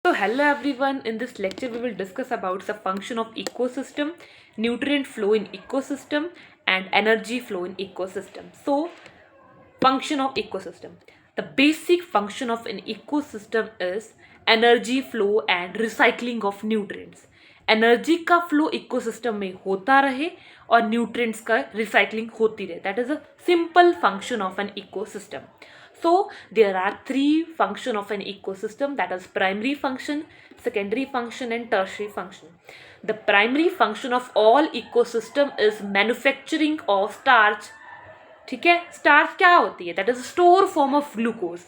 So hello everyone, in this lecture we will discuss about the function of ecosystem, nutrient flow in ecosystem and energy flow in ecosystem. So function of ecosystem. The basic function of an ecosystem is energy flow and recycling of nutrients. Energy का flow ecosystem में होता रहे और nutrients का recycling होती रहे. That is a simple function of an ecosystem. So there are three function of an ecosystem, that is primary function, secondary function and tertiary function. The primary function of all ecosystem is manufacturing of starch. ठीक है, starch क्या होती है? That is store form of glucose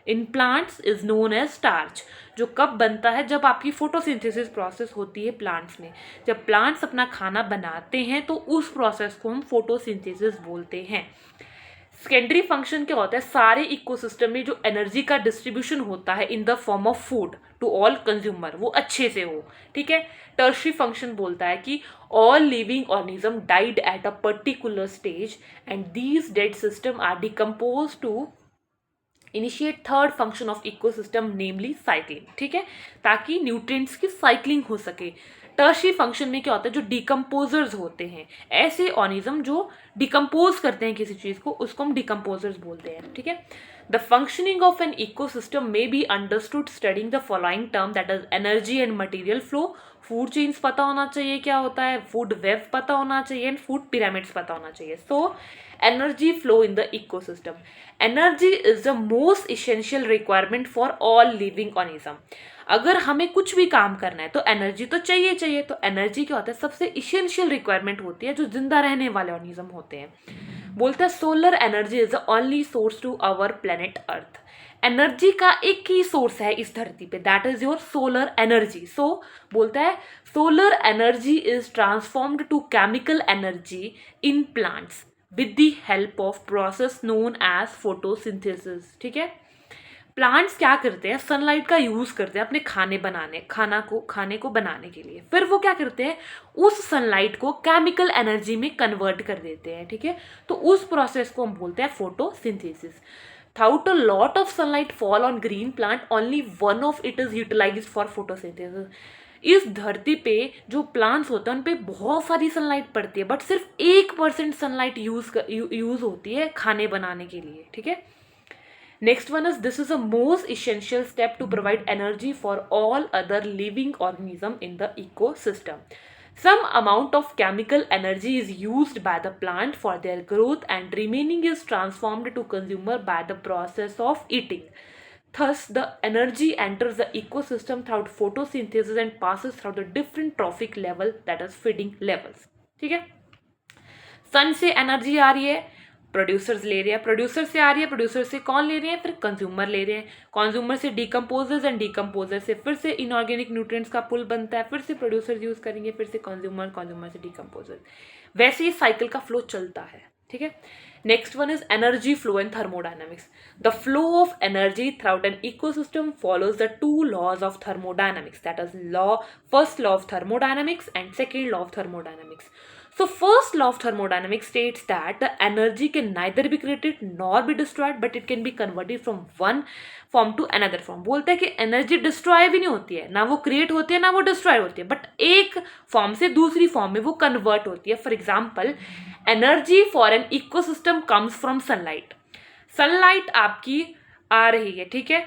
in plants is known as starch. जो कब बनता है? जब आपकी फोटोसिंथेसिस प्रोसेस होती है प्लांट्स में. जब प्लांट्स अपना खाना बनाते हैं तो उस प्रोसेस को हम फोटोसिंथेसिस बोलते हैं. सेकेंडरी फंक्शन क्या होता है? सारे इकोसिस्टम में जो एनर्जी का डिस्ट्रीब्यूशन होता है in the form of food to all consumer, वो अच्छे से हो. ठीक है. टर्शरी फंक्शन बोलता है कि all living organism died at a particular stage and these dead system are decompose to initiate third function of ecosystem namely cycling. ठीक है, ताकि न्यूट्रिएंट्स की साइक्लिंग हो सके. टर्शरी फंक्शन में क्या होता है? जो डिकम्पोजर्स होते हैं, ऐसे ऑर्गेनिज्म जो डिकम्पोज करते हैं किसी चीज को, उसको हम डिकम्पोजर्स बोलते हैं. ठीक है. The functioning of an ecosystem may be understood studying the following term, that is energy and material flow. Food chains पता होना चाहिए क्या होता है, फूड वेब पता होना चाहिए एंड फूड पिरामिड्स पता होना चाहिए. So energy flow in the ecosystem. Energy is the most essential requirement for all living organism. अगर हमें कुछ भी काम करना है तो एनर्जी तो चाहिए चाहिए. तो एनर्जी क्या होता है? सबसे इसेंशियल रिक्वायरमेंट होती है जो जिंदा रहने वाले ऑर्गेनिज्म होते हैं. बोलता है solar energy is the only source to our planet Earth. Energy का एक ही सोर्स है इस धरती पे, that is your solar energy. So बोलता है solar energy is transformed to chemical energy in plants with the help of process known as photosynthesis. ठीक है. प्लांट्स क्या करते हैं? सनलाइट का यूज करते हैं अपने खाने को बनाने के लिए. फिर वो क्या करते हैं? उस सनलाइट को केमिकल एनर्जी में कन्वर्ट कर देते हैं. ठीक है. तो उस प्रोसेस को हम बोलते हैं photosynthesis. Without a lot of sunlight fall on green plant, only one of it is utilized for photosynthesis. इस धरती पे जो प्लांट्स होते हैं उन पे बहुत सारी सनलाइट पड़ती है, बट सिर्फ 1% सनलाइट यूज होती है खाने बनाने के लिए. ठीक है. Next one is this is a most essential step to provide energy for all other living organism in the ecosystem. Some amount of chemical energy is used by the plant for their growth and remaining is transformed to consumer by the process of eating. Thus, the energy enters the ecosystem through photosynthesis and passes through the different trophic level, that is feeding levels. ठीक है. सन से energy आ रही है, producers ले रहे हैं. Producer से आ रही है, प्रोड्यूसर से कौन ले रहे हैं? फिर कंज्यूमर ले रहे हैं. कंज्यूमर से डिकम्पोजर्स एंड डिकम्पोजर से फिर से इनऑर्गेनिक न्यूट्रिएंट्स का पुल बनता है. फिर से प्रोड्यूसर यूज करेंगे, फिर से कंज्यूमर, कंज्यूमर से डिकम्पोजर. वैसे ही साइकिल का फ्लो चलता है. ठीक है. Next one is energy flow and thermodynamics. The flow of energy throughout an ecosystem follows the two laws of thermodynamics, that is first law of thermodynamics and second law of thermodynamics. So first law of thermodynamics states that the energy can neither be created nor be destroyed, but it can be converted from one form to another form. बोलता है कि energy destroy भी नहीं होती है, ना वो create होती है ना वो डिस्ट्रॉय होती है, बट एक फॉर्म से दूसरी फॉर्म में वो कन्वर्ट होती है. For example, energy for an ecosystem comes from sunlight. Sunlight आपकी आ रही है. ठीक है.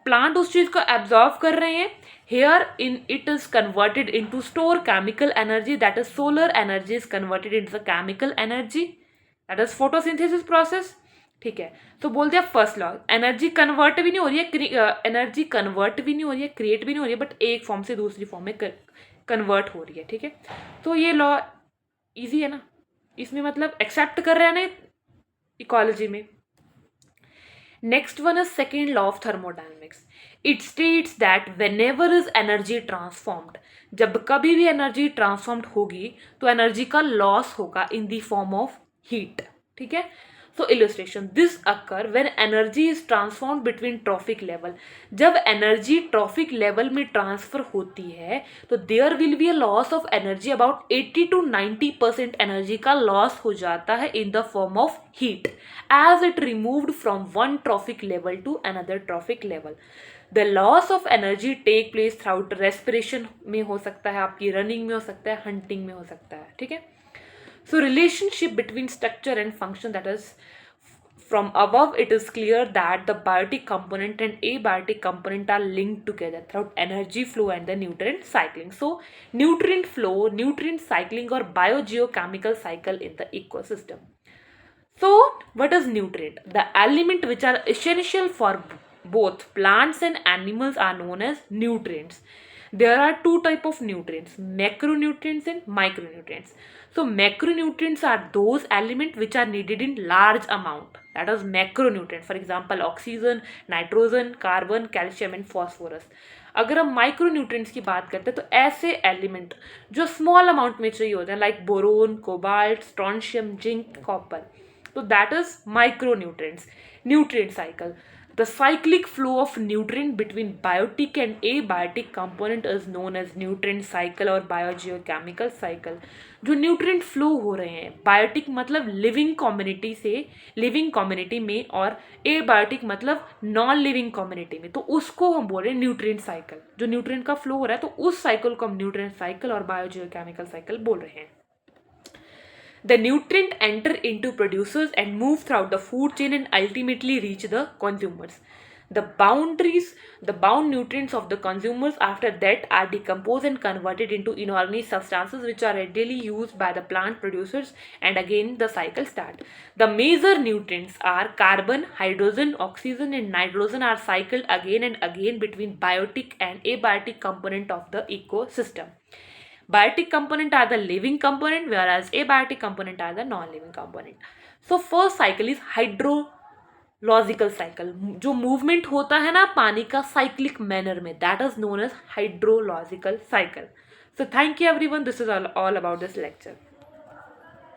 प्लांट उस चीज को एब्जॉर्व कर रहे हैं. Here in it is converted into store chemical energy, that is solar energy is converted into the chemical energy, that is photosynthesis process. ठीक है. तो बोल दिया फर्स्ट लॉ, एनर्जी कन्वर्ट भी नहीं हो रही है, एनर्जी कन्वर्ट भी नहीं हो रही है, क्रिएट भी नहीं हो रही है, बट एक फॉर्म से दूसरी फॉर्म में कन्वर्ट हो रही है. ठीक है. तो ये लॉ इजी है ना, इसमें मतलब एक्सेप्ट कर रहे हैं ना इकोलॉजी में. Next one is second law of thermodynamics. It states that whenever is energy transformed, जब कभी भी एनर्जी ट्रांसफॉर्म्ड होगी तो एनर्जी का लॉस होगा in the form of heat. ठीक है. So illustration, this occur when energy is transformed between trophic level. जब एनर्जी ट्रॉफिक लेवल में ट्रांसफर होती है तो there will be a loss of energy. About 80 to 90% energy का loss हो जाता है in the form of heat as it removed from one trophic level to another trophic level. The loss of energy take place throughout respiration में हो सकता है, आपकी running में हो सकता है, हंटिंग में हो सकता है, ठीक है. So relationship between structure and function, that is, from above it is clear that the biotic component and abiotic component are linked together throughout energy flow and the nutrient cycling. So nutrient flow, nutrient cycling or biogeochemical cycle in the ecosystem. So what is nutrient? The element which are essential for both plants and animals are known as nutrients. There are two type of nutrients, macronutrients and micronutrients. So macronutrients are those elements which are needed in large amount, that is macronutrient. For example, oxygen, nitrogen, carbon, calcium and phosphorus. अगर हम micronutrients की बात करते हैं तो ऐसे element जो small amount में चाहिए होते हैं, like boron, cobalt, strontium, zinc, copper. So that is micronutrients. Nutrient cycle. The cyclic flow of nutrient between biotic and abiotic component is known as nutrient cycle or biogeochemical cycle. जो nutrient flow हो रहे हैं, biotic मतलब living community से living community में, और abiotic मतलब non living community में, तो उसको हम बोल रहे हैं न्यूट्रिएंट साइकिल. जो न्यूट्रिएंट का फ्लो हो रहा है तो उस साइकिल को हम न्यूट्रिएंट साइकिल और बायोजियोकेमिकल साइकिल बोल रहे हैं. The nutrient enter into producers and move throughout the food chain and ultimately reach the consumers. The bound nutrients of the consumers after that are decomposed and converted into inorganic substances which are readily used by the plant producers, and again the cycle starts. The major nutrients are carbon, hydrogen, oxygen and nitrogen are cycled again and again between biotic and abiotic component of the ecosystem. Biotic component are the living component, whereas abiotic component are the non-living component. So first cycle is hydrological cycle. जो movement होता है ना पानी का cyclic manner में, that is known as hydrological cycle. So thank you everyone. This is all about this lecture.